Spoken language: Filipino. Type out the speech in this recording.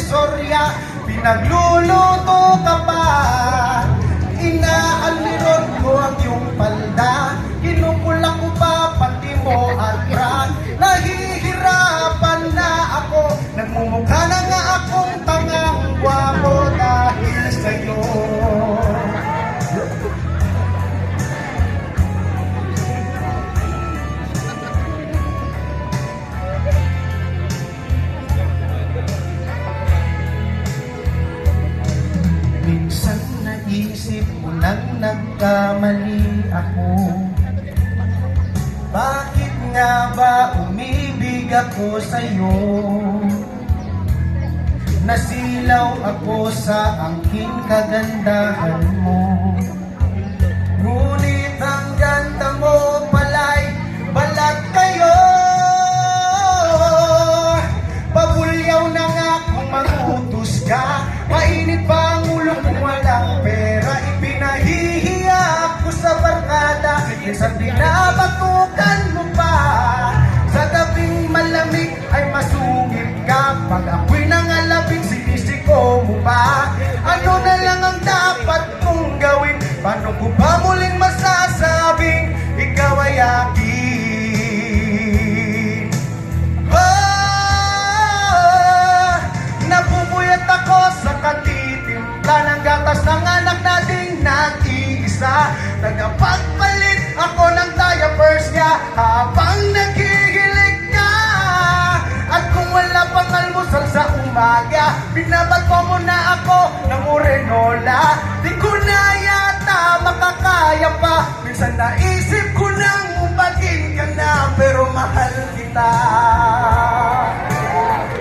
divisorya, pinagluluto ka pa. Inaalirot ko ang iyong palda, kinukula ko pa pati mo at bra. Nahihirapan na ako, nagmumukha na nga akong tangang gwapo dahil sa'yo. Minsan naisip mo nang nagkamali ako. Bakit nga ba umibig ako sa'yo? Nasilaw ako sa angking kagandahan mo. Ngunit ang ganda mo pala'y balat kayo. Pabulyaw na nga kung mag-utos ka. Mainit pa ang ulo kung walang pera. Ipinahihiya ako sa barkada. Minsan binabatukan mo pa. Sa gabing malamig ay masungit ka. Pag ako'y nangalabing sinisiko mo pa. Ano na lang ang dapat kong gawin? Paano ko ba muling masasabing ikaw ay akin? Napupuyat ako sa katitimpla ng gatas ng anak nating nag-iisa. Nagpagpalit ako ng diapers niya habang naghihilig ka. At kung wala pang almusal sa umaga, binabato mo na ako ng urenola. Di ko na yata makakaya pa. Minsan naisip ko nang umbagin ka na, pero mahal kita.